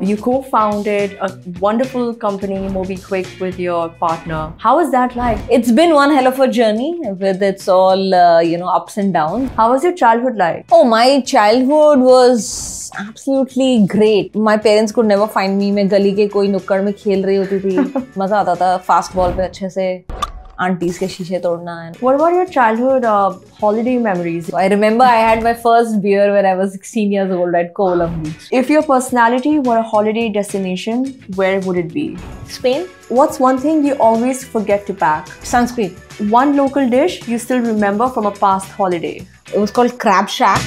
You co-founded a wonderful company, MobiKwik, with your partner. How is that like? It's been one hell of a journey with its all, ups and downs. How was your childhood like? Oh, my childhood was absolutely great. My parents could never find me. मैं गली के कोई नुक्कड़ में खेल रही होती थी. मजा आता था फास्ट बॉल पे अच्छे से aunties के शीशे तोड़ना. What about your childhood holiday memories? I remember I had my first beer when I was 16 years old at Kovalam Beach. If your personality were a holiday destination, where would it be? Spain. What's one thing you always forget to pack? Sunscreen. One local dish you still remember from a past holiday? It was called Crab Shack.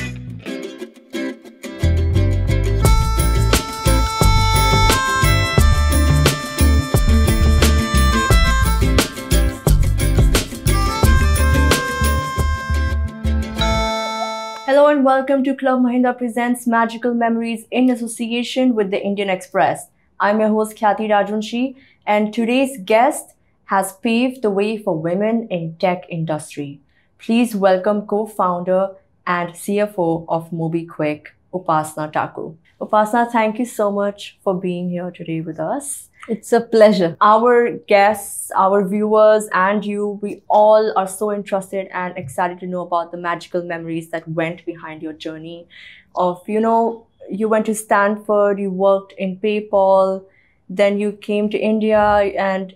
Hello and welcome to Club Mahindra presents Magical Memories in association with the Indian Express. I'm your host Khyati Rajvanshi, and today's guest has paved the way for women in tech industry. Please welcome co-founder and CFO of MobiKwik, Upasana Taku. Upasana, thank you so much for being here today with us. It's a pleasure. Our guests, our viewers, and you, we all are so interested and excited to know about the magical memories that went behind your journey of, you went to Stanford, you worked in PayPal, then you came to India and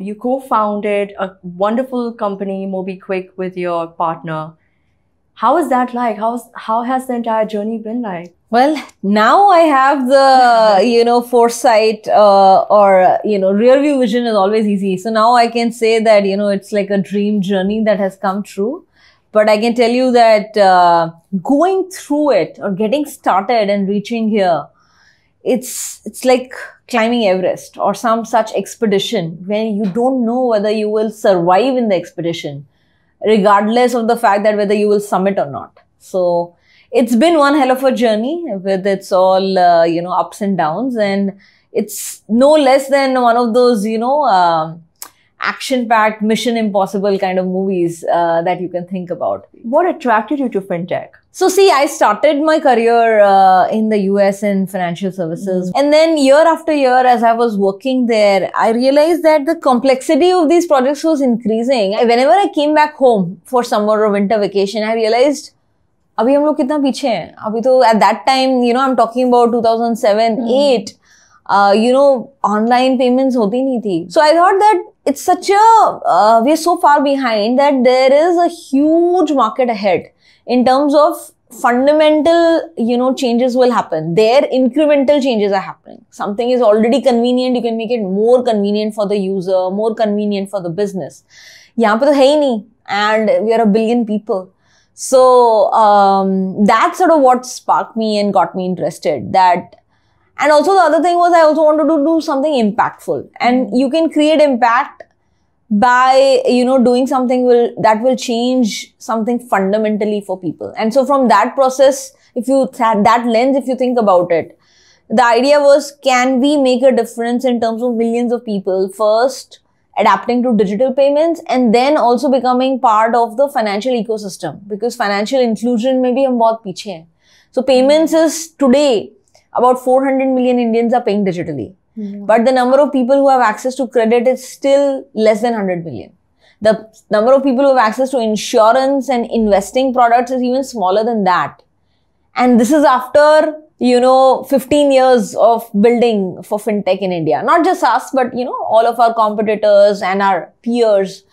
you co-founded a wonderful company, MobiKwik, with your partner. How is that like? How has the entire journey been like? Well, now I have the, foresight rear view vision is always easy. So now I can say that, it's like a dream journey that has come true. But I can tell you that going through it or getting started and reaching here, it's like climbing Everest or some such expedition when you don't know whether you will survive in the expedition, regardless of the fact that whether you will summit or not. So it's been one hell of a journey with its all, ups and downs. And it's no less than one of those, action-packed, Mission Impossible kind of movies that you can think about. What attracted you to fintech? So see, I started my career in the US in financial services. And then year after year, as I was working there, I realized that the complexity of these projects was increasing. Whenever I came back home for summer or winter vacation, I realized अभी हम लोग कितना पीछे हैं. अभी तो at that time, I'm talking about 2007-8, online payments होती नहीं थी. So I thought that it's such a, we are so far behind that there is a huge market ahead in terms of fundamental, changes will happen. There, incremental changes are happening. Something is already convenient, you can make it more convenient for the user, more convenient for the business. यहाँ पे तो है ही नहीं, and we are a billion people. So that's sort of what sparked me and got me interested. And also the other thing was I also wanted to do something impactful. And you can create impact by, doing something that will change something fundamentally for people. And so from that process, if you that lens, if you think about it, the idea was, can we make a difference in terms of millions of people first adapting to digital payments and then also becoming part of the financial ecosystem, because financial inclusion में भी हम बहुत पीछे हैं. So payments is today about 400 million Indians are paying digitally. But the number of people who have access to credit is still less than 100 million. The number of people who have access to insurance and investing products is even smaller than that. And this is after 15 years of building for fintech in India. Not just us, but, all of our competitors and our peers.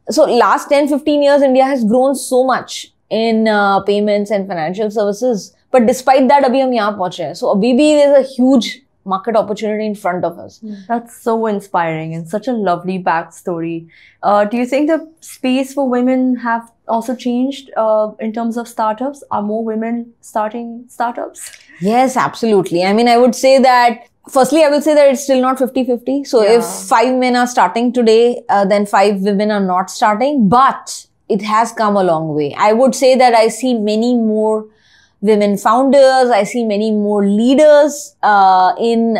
So last 10-15 years, India has grown so much in payments and financial services. But despite that, abhi hum yahan pahunche hain. So abhi bhi there's a huge market opportunity in front of us. That's so inspiring and such a lovely backstory. Do you think the space for women have also changed in terms of startups? Are more women starting startups? Yes, absolutely. I mean, I would say that, firstly, I will say that it's still not 50-50. So if 5 men are starting today, then 5 women are not starting. But it has come a long way. I would say that I see many more women founders. I see many more leaders in,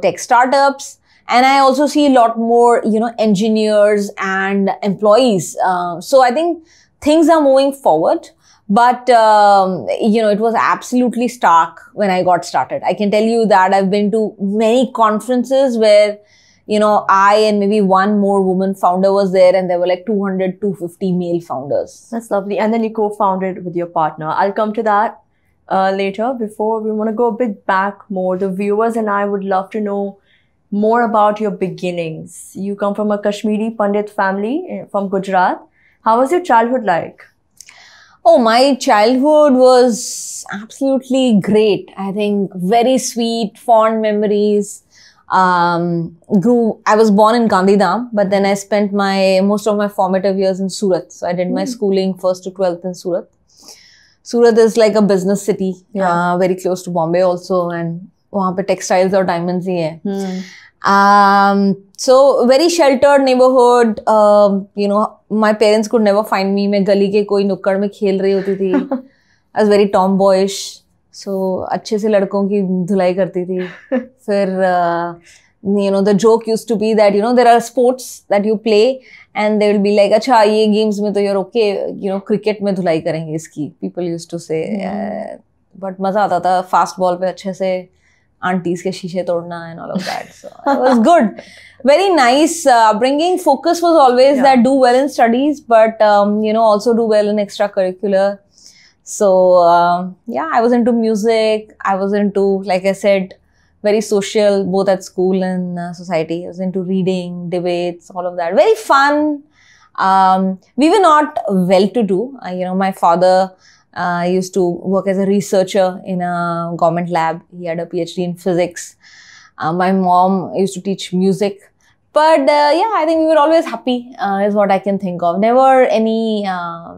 tech startups. And I also see a lot more, engineers and employees. So I think things are moving forward. But, it was absolutely stark when I got started. I can tell you that I've been to many conferences where, I and maybe one more woman founder was there, and there were like 200, 250 male founders. That's lovely. And then you co-founded with your partner. I'll come to that later. Before, we want to go a bit back more. The viewers and I would love to know more about your beginnings. You come from a Kashmiri Pandit family from Gujarat. How was your childhood like? Oh, my childhood was absolutely great. I think very sweet, fond memories. I was born in Gandhidham, but then I spent most of my formative years in Surat. So I did my schooling 1st to 12th in Surat. Surat is like a business city, very close to Bombay also, and वहाँ पे textiles और diamonds ही है. So very sheltered neighborhood. My parents could never find me. मैं गली के कोई नुक्कड़ में खेल रही होती थी. I was very tomboyish. So अच्छे से लड़कों की धुलाई करती थी. फिर the joke used to be that there are sports that you play and they will be like, अच्छा ये games में तो you're okay, cricket में धुलाई करेंगे इसकी. People used to say, but मजा आता था fast ball पे अच्छे से aunties के शीशे तोड़ना and all of that. So it was good. Very nice upbringing. Focus was always that do well in studies, but also do well in extracurricular. So I was into music. I was into, like I said, very social, both at school and society. I was into reading, debates, all of that. Very fun. We were not well-to-do. My father used to work as a researcher in a government lab. He had a PhD in physics. My mom used to teach music. But I think we were always happy, is what I can think of. Never any, I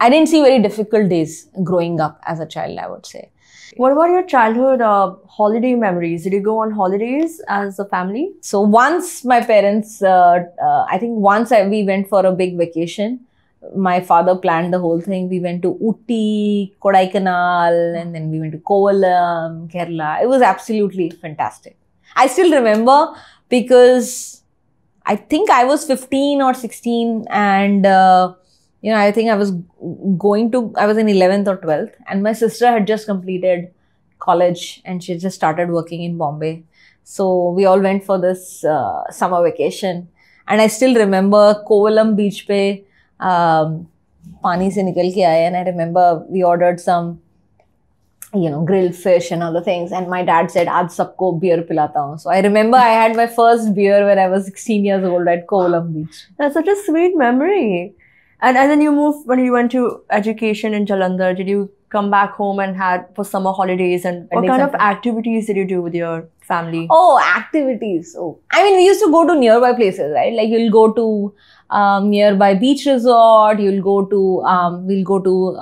didn't see very difficult days growing up as a child, I would say. What about your childhood holiday memories? Did you go on holidays as a family? So once my parents, I think once we went for a big vacation. My father planned the whole thing. We went to Ooty, Kodaikanal, and then we went to Kovalam, Kerala. It was absolutely fantastic. I still remember because I think I was 15 or 16 and, I think I was in 11th or 12th and my sister had just completed college and she just started working in Bombay. So we all went for this summer vacation and I still remember Kovalam beach pe पानी से निकल के आए and I remember we ordered some grilled fish and other things and my dad said आज सबको beer पिलाता हूँ. So I remember I had my first beer when I was 16 years old at Kovalam beach. That's such a sweet memory. And then you moved, when you went to education in Jalandhar, did you come back home and had for summer holidays and what kind of activities did you do with your family? Oh, activities. Oh, I mean, we used to go to nearby places, right? Like you'll go to nearby beach resort. You'll go to, we'll go to,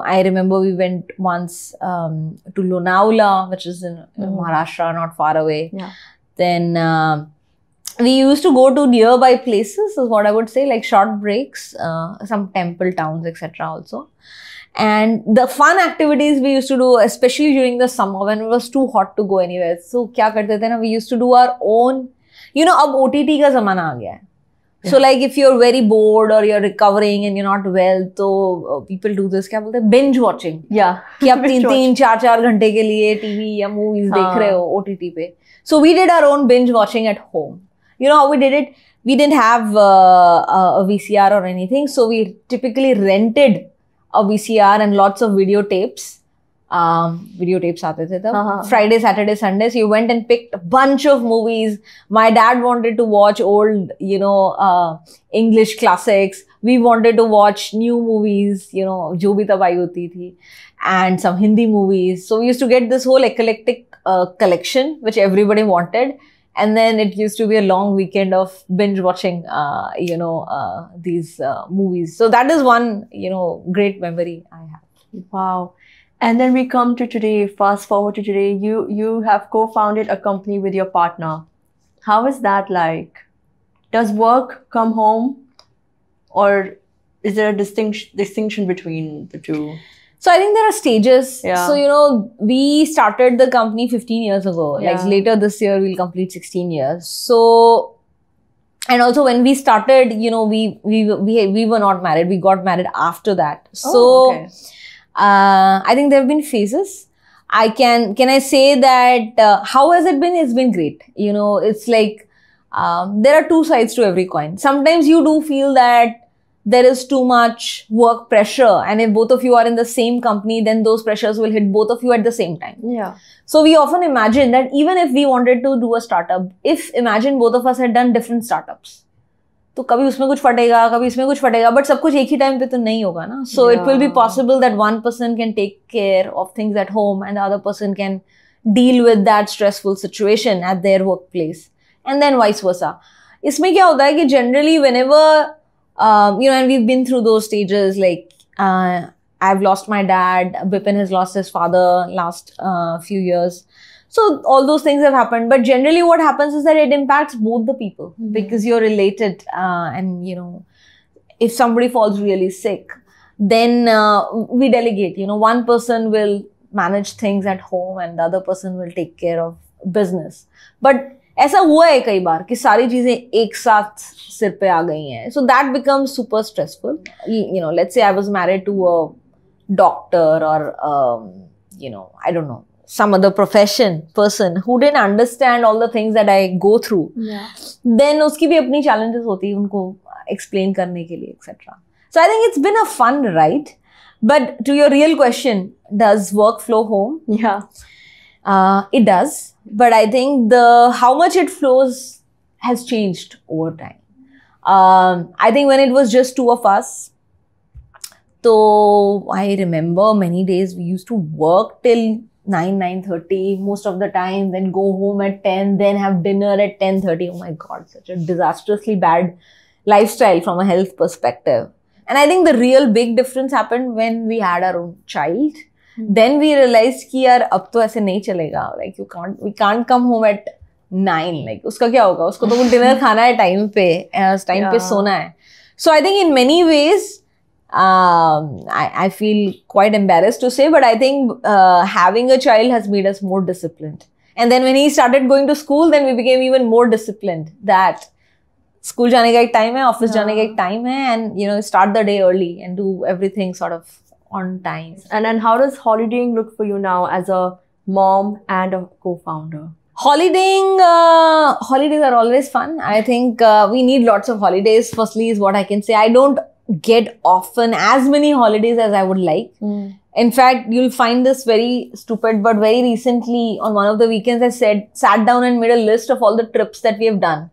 I remember we went once to Lonavala, which is in Maharashtra, not far away. Yeah. Then we used to go to nearby places, is what I would say, like short breaks, some temple towns, etc. also. And the fun activities we used to do, especially during the summer when it was too hot to go anywhere. So, kya karte the na? We used to do our own, ab OTT ka zamana aa gaya hai. Yeah. So, like if you're very bored or you're recovering and you're not well, so people do this, kya bolte? Binge watching. Yeah. Ki aap 3-4 ghante ke liye TV ya movies dekh rahe ho OTT pe. So, we did our own binge watching at home. You know how we did it? We didn't have a VCR or anything. So, we typically rented a VCR and lots of videotapes. Videotapes aate the tab. Friday, Saturday, Sunday. So, you went and picked a bunch of movies. My dad wanted to watch old, English classics. We wanted to watch new movies, jo bhi tab aayi hoti thi. And some Hindi movies. So, we used to get this whole eclectic collection, which everybody wanted. And then it used to be a long weekend of binge watching, these movies. So that is one, great memory I have. Wow. And then we come to today, fast forward to today, you have co-founded a company with your partner. How is that like? Does work come home or is there a distinction between the two? So I think there are stages. Yeah. So, we started the company 15 years ago. Yeah. Like later this year, we'll complete 16 years. So And also when we started, you know, we were not married. We got married after that. So okay. I think there have been phases. Can I say that how has it been? It's been great. You know, it's like there are two sides to every coin. Sometimes you do feel that there is too much work pressure, and if both of you are in the same company, then those pressures will hit both of you at the same time. Yeah. So we often imagine that even if we wanted to do a startup, imagine both of us had done different startups, तो कभी उसमें कुछ फटेगा, कभी इसमें कुछ फटेगा, but सब कुछ एक ही टाइम पे तो नहीं होगा ना. So it will be possible that one person can take care of things at home and the other person can deal with that stressful situation at their workplace, and then vice versa. इसमें क्या होता है कि generally whenever you know, and we've been through those stages, like I've lost my dad, Bipin has lost his father last few years. So all those things have happened. But generally what happens is that it impacts both the people because you're related. And, you know, if somebody falls really sick, then we delegate. You know, one person will manage things at home and the other person will take care of business. But ऐसा हुआ है कई बार कि सारी चीजें एक साथ सिर पे आ गई हैं. So that becomes super stressful. You know, let's say I was married to a doctor or, you know, I don't know, some other person who didn't understand all the things that I go through. Yeah. Then उसकी भी अपनी challenges होती है उनको explain करने के लिए, etc. So I think it's been a fun ride. But to your real question, does work flow home? Yeah. It does. But I think how much it flows has changed over time. I think when it was just two of us, so I remember many days we used to work till 9:30 most of the time, then go home at 10, then have dinner at 10:30. Oh my God, such a disastrously bad lifestyle from a health perspective. And I think the real big difference happened when we had our own child. Then we realized कि यार अब तो ऐसे नहीं चलेगा. Like we can't come home at 9. Like उसका क्या होगा? उसको तो dinner खाना है time पे, time पे सोना है. So I think in many ways, I feel quite embarrassed to say, but I think having a child has made us more disciplined. And then when he started going to school, then we became even more disciplined. That school जाने का एक time है, office जाने का एक time है, and you know, start the day early and do everything sort of on time. And then how does holidaying look for you now as a mom and a co-founder? Holidays are always fun. I think we need lots of holidays. Firstly is what I can say. I don't get often as many holidays as I would like. In fact, you'll find this very stupid, but very recently on one of the weekends I sat down and made a list of all the trips that we have done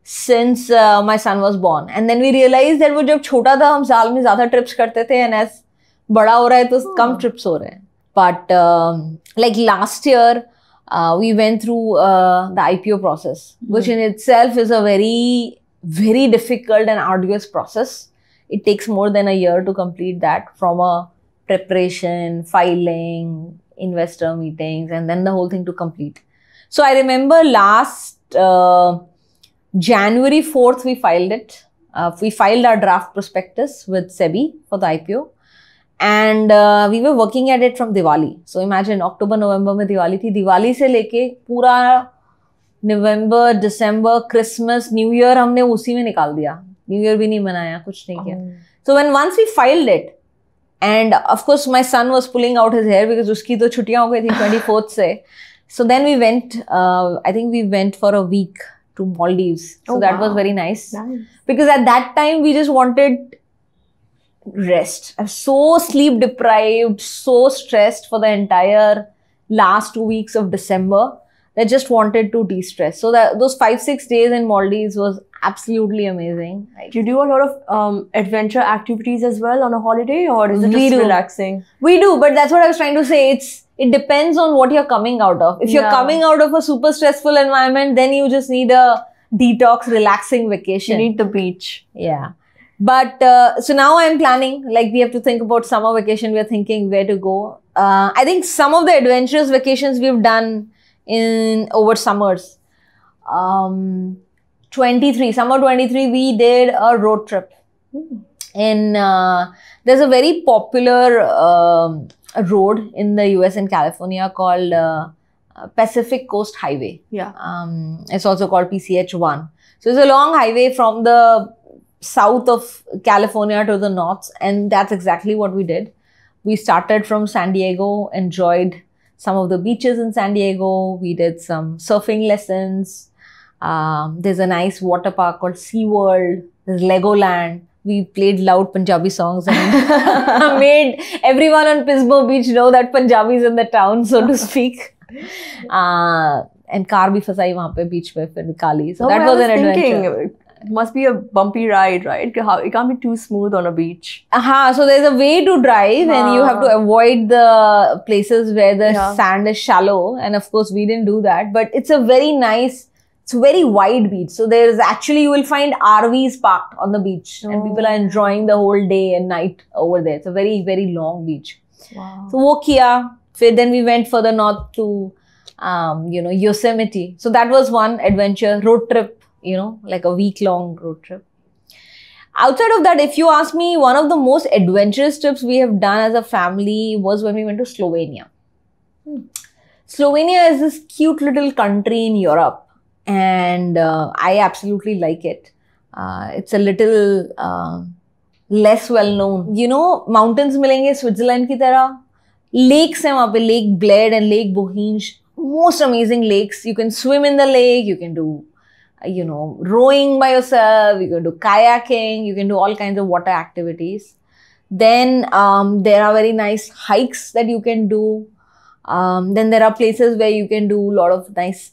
since my son was born. And then we realized that वो जब छोटा था हम साल में ज़्यादा trips करते थे, and as बड़ा हो रहा है तो कम trips हो रहे हैं. But like last year, we went through the IPO process, which in itself is a very, very difficult and arduous process. It takes more than a year to complete that, from a preparation, filing, investor meetings, and then the whole thing to complete. So I remember last January 4th, we filed it. We filed our draft prospectus with SEBI for the IPO. And we were working at it from Diwali. So imagine October, November में दिवाली थी. दिवाली से लेके पूरा November, December, Christmas, New Year हमने उसी में निकाल दिया. New Year भी नहीं मनाया, कुछ नहीं किया. So once we filed it, and of course my son was pulling out his hair because उसकी तो छुट्टियां हो गई थी 24th से. So then we went, I think we went for a week to Maldives. So that was very nice. Because at that time we just wanted rest. I was so sleep deprived, so stressed for the entire last 2 weeks of December. I just wanted to de-stress. So those 5-6 days in Maldives was absolutely amazing. Do you do a lot of adventure activities as well on a holiday, or is it just relaxing? We do, but that's what I was trying to say. It depends on what you're coming out of. If you're coming out of a super stressful environment, then you just need a detox, relaxing vacation. You need the beach. Yeah. But so now I'm planning, like we have to think about summer vacation. We're thinking where to go. I think some of the adventurous vacations we've done over summers. Summer 23, we did a road trip. There's a very popular road in the US and California called Pacific Coast Highway. Yeah. It's also called PCH1. So it's a long highway from the south of California to the north, and that's exactly what we did. We started from San Diego, enjoyed some of the beaches in San Diego. We did some surfing lessons. There's a nice water park called SeaWorld. There's Legoland. We played loud Punjabi songs and made everyone on Pismo Beach know that Punjabi is in the town, so to speak. And car bhi fasai wahan pe beach pe, fir nikali. So that was an adventure. It must be a bumpy ride, right? It can't be too smooth on a beach. So there's a way to drive and you have to avoid the places where the sand is shallow. And of course, we didn't do that. But it's a very nice, it's a very wide beach. So there's actually, you will find RVs parked on the beach. And people are enjoying the whole day and night over there. It's a very, very long beach. Wow. So wo kiya. Then we went further north to, Yosemite. So that was one adventure, road trip. Like a week-long road trip. Outside of that, if you ask me, one of the most adventurous trips we have done as a family was when we went to Slovenia. Slovenia is this cute little country in Europe, and I absolutely like it. It's a little less well-known. Mountains milenge Switzerland ki tarah. Lakes hai wahan pe, Lake Bled and Lake Bohinj. Most amazing lakes. You can swim in the lake, you can do rowing by yourself, you can do kayaking, you can do all kinds of water activities. Then there are very nice hikes that you can do. Then there are places where you can do a lot of nice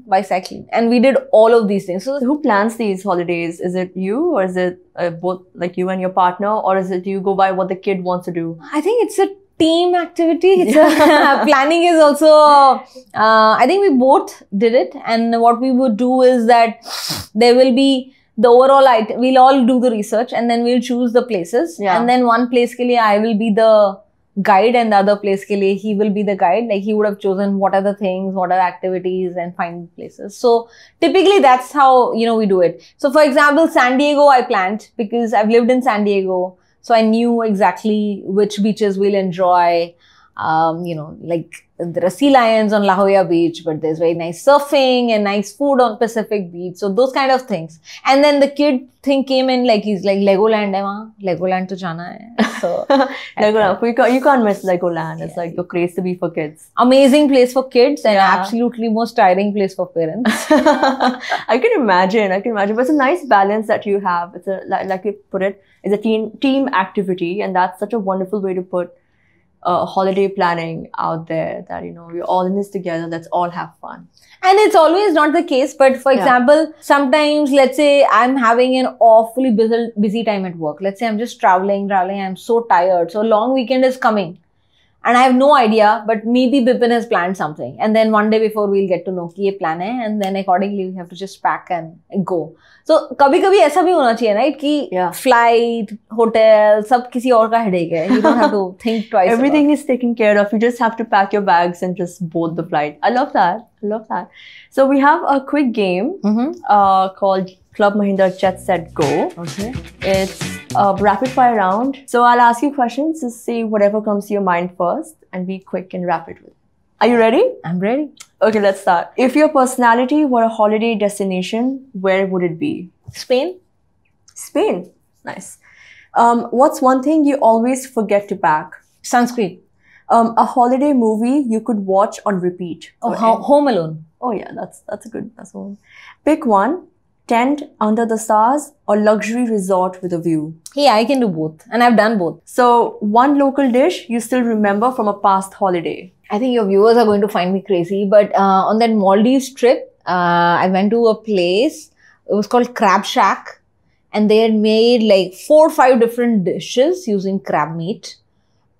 bicycling. And we did all of these things. So who plans these holidays? Is it you, or is it both like you and your partner, or is it you go by what the kid wants to do? I think it's a team activity. Planning is also, I think we both did it. And what we would do is that there will be the overall item. We'll all do the research and then we'll choose the places. And then one place ke liye I will be the guide and the other place ke liye he will be the guide. Like he would have chosen what are the things, what are the activities and find places. So typically that's how, we do it. So for example, San Diego I planned because I've lived in San Diego. So I knew exactly which beaches we'll enjoy. Like there are sea lions on La Jolla Beach, but there's very nice surfing and nice food on Pacific Beach. So those kind of things. And then the kid thing came in like, he's like, Legoland hai wahan. Legoland to jana hai. So Legoland, you can't miss Legoland. It's like a place to be for kids. Amazing place for kids and absolutely most tiring place for parents. I can imagine. But it's a nice balance that you have. It's like you put it, it's a team activity, and that's such a wonderful way to put holiday planning out there, that we're all in this together, let's all have fun. And it's always not the case, but for example, sometimes let's say I'm having an awfully busy time at work. Let's say I'm just traveling, I'm so tired, so long weekend is coming and I have no idea, but maybe Bipin has planned something, and then one day before we'll get to know ki ye plan hai, and then accordingly we have to just pack and go. So kabhi aisa bhi hona chahiye, right, ki flight, hotel, sab kisi aur ka headache hai. You don't have to think twice. Everything is taken care of. You just have to pack your bags and just board the flight. I love that. So we have a quick game called Club Mahindra Jet Set Go. Okay. It's a rapid fire round. So I'll ask you questions, just say whatever comes to your mind first and be quick and rapid with it. Are you ready? I'm ready. Okay, let's start. If your personality were a holiday destination, where would it be? Spain. Nice. What's one thing you always forget to pack? Sunscreen. A holiday movie you could watch on repeat. Home Alone. Oh yeah, that's one. Pick one. Tent under the stars or luxury resort with a view? Hey, I can do both, and I've done both. So one local dish you still remember from a past holiday? I think your viewers are going to find me crazy, but on that Maldives trip, I went to a place. It was called Crab Shack, and they had made like 4 or 5 different dishes using crab meat,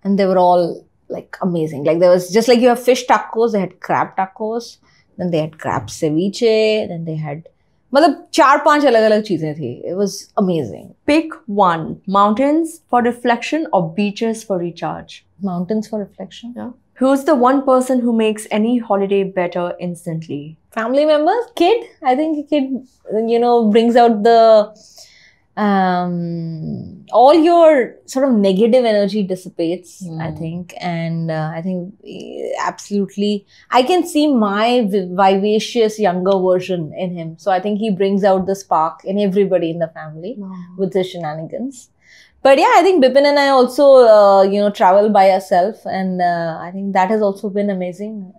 and they were all like amazing. Like there was just like you have fish tacos, they had crab tacos, then they had crab ceviche, then they had मतलब 4-5 अलग-अलग चीजें थी. It was amazing. Pick one. Mountains for reflection or beaches for recharge? Mountains for reflection. Yeah. Who's the one person who makes any holiday better instantly? Family members? Kid? I think a kid, brings out the all your sort of negative energy dissipates, I think. And I think absolutely, I can see my vivacious younger version in him. So I think he brings out the spark in everybody in the family with his shenanigans. But yeah, I think Bipin and I also, travel by ourselves. And I think that has also been amazing.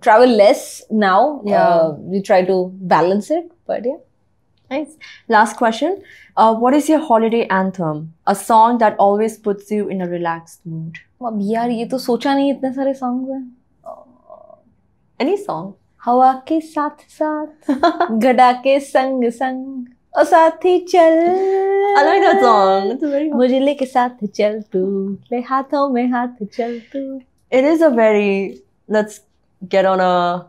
Travel less now. We try to balance it, but yeah. Nice. Last question. What is your holiday anthem? A song that always puts you in a relaxed mood. अब यार ये तो सोचा नहीं इतने सारे songs हैं. Any song? हवा के साथ साथ गड़ा के संग संग ओ साथी चल. I like that song. It's a very मुझे लेके साथ चल तू ले हाथों में हाथ चल तू. It is a very, let's get on a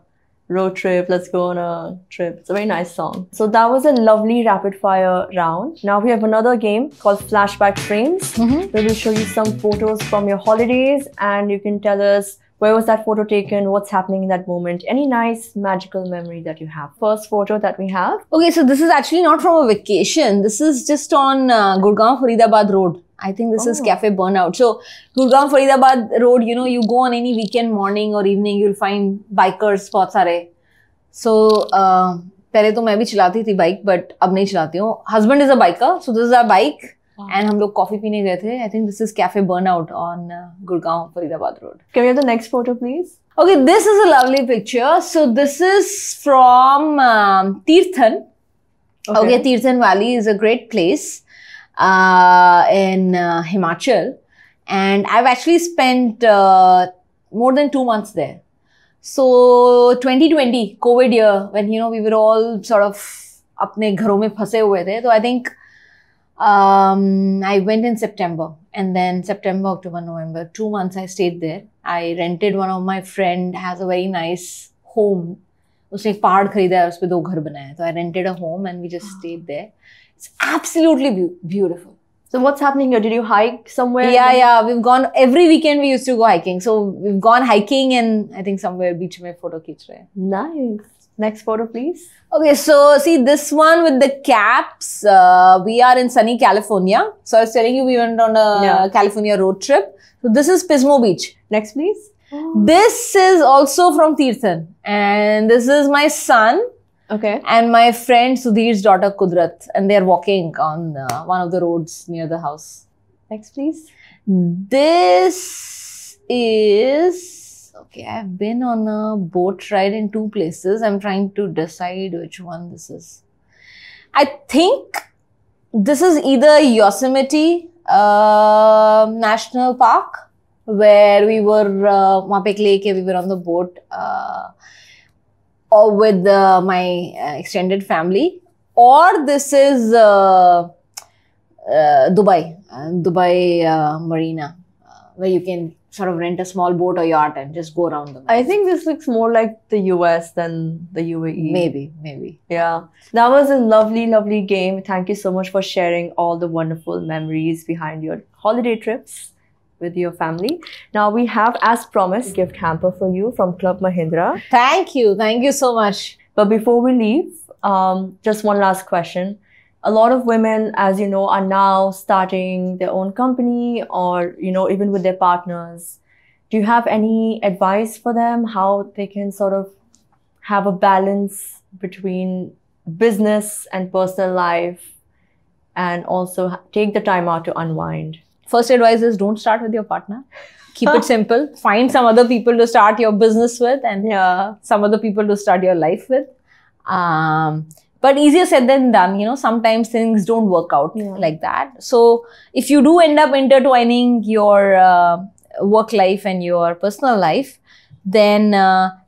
road trip, let's go on a trip. It's a very nice song. So that was a lovely rapid fire round. Now we have another game called Flashback Frames. We will show you some photos from your holidays and you can tell us where was that photo taken, what's happening in that moment, any nice magical memory that you have. First photo that we have. Okay, so this is actually not from a vacation. This is just on Gurgaon Faridabad Road. I think this is Cafe Burnout. So Gurgaon Faridabad Road, you go on any weekend morning or evening, you'll find bikers बहुत सारे. So पहले तो मैं भी चलाती थी bike, but अब नहीं चलाती हूँ. Husband is a biker, so this is our bike. And हम लोग coffee पीने गए थे. I think this is Cafe Burnout on Gurgaon Faridabad Road. Can we have the next photo, please? Okay, this is a lovely picture. So this is from Tirthan. Okay, Tirthan Valley is a great place in Himachal. And I've actually spent more than 2 months there. So 2020, COVID year, when, we were all sort of अपने घरों में फंसे हुए थे. So I think I went in September, and then September, October, November, 2 months I stayed there. I rented, one of my friend has a very nice home. उसने एक पहाड़ खरीदा है, उस पे 2 घर बनाए हैं. So I rented a home and we just stayed there. It's absolutely beautiful. So what's happening here? Did you hike somewhere? Yeah. We've gone, every weekend we used to go hiking. So we've gone hiking and I think somewhere beach mein photo खींच रहे हैं. Nice. Next photo, please. Okay, so see this one with the caps. We are in sunny California. So I was telling you we went on a California road trip. So this is Pismo Beach. Next, please. This is also from Tirthan. And this is my son. Okay. And my friend Sudhir's daughter Kudrat. And they're walking on one of the roads near the house. Next, please. This is... Okay, I've been on a boat ride in 2 places. I'm trying to decide which one this is. I think this is either Yosemite National Park, where we were, वहाँ पे एक lake है, we were on the boat, or with my extended family, or this is Dubai Marina, where you can sort of rent a small boat or yacht and just go around them. I think this looks more like the US than the UAE. Maybe. Yeah. That was a lovely, lovely game. Thank you so much for sharing all the wonderful memories behind your holiday trips with your family. Now we have, as promised, a gift hamper for you from Club Mahindra. Thank you so much. But before we leave, just one last question. A lot of women, as you know, are now starting their own company or, even with their partners. Do you have any advice for them, how they can sort of have a balance between business and personal life and also take the time out to unwind? First advice is don't start with your partner. Keep it simple. Find some other people to start your business with and some other people to start your life with. But easier said than done, sometimes things don't work out like that. So if you do end up intertwining your work life and your personal life, then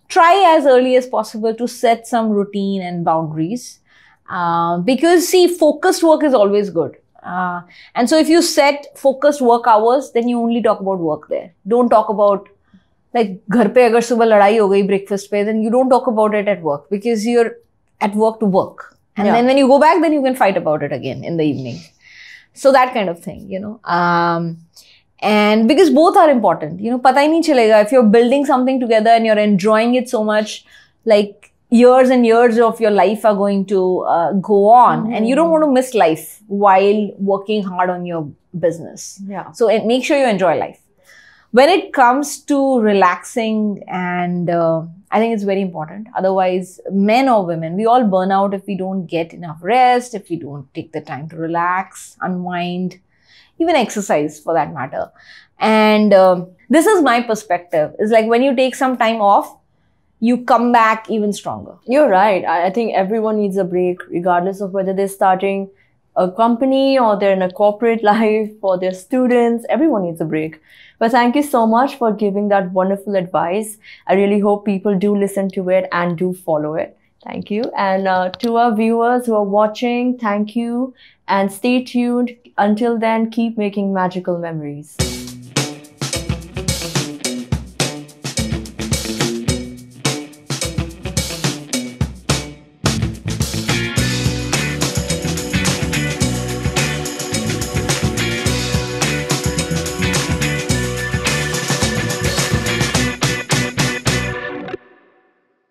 try as early as possible to set some routine and boundaries. Because see, focused work is always good. And so if you set focused work hours, then you only talk about work there. Don't talk about, like, घर पे अगर सुबह लड़ाई हो गई breakfast पे, then you don't talk about it at work because you're at work to work. And then when you go back, then you can fight about it again in the evening. So that kind of thing, and because both are important, पता ही नहीं चलेगा if you're building something together and you're enjoying it so much, like, years and years of your life are going to go on, and you don't want to miss life while working hard on your business. Yeah. So make sure you enjoy life. When it comes to relaxing, and I think it's very important. Otherwise, men or women, we all burn out if we don't get enough rest, if we don't take the time to relax, unwind, even exercise for that matter. And this is my perspective. It's like when you take some time off, you come back even stronger. You're right. I think everyone needs a break, regardless of whether they're starting a company or they're in a corporate life or they're students. Everyone needs a break. But thank you so much for giving that wonderful advice. I really hope people do listen to it and do follow it. Thank you. And to our viewers who are watching, thank you and stay tuned. Until then, keep making magical memories.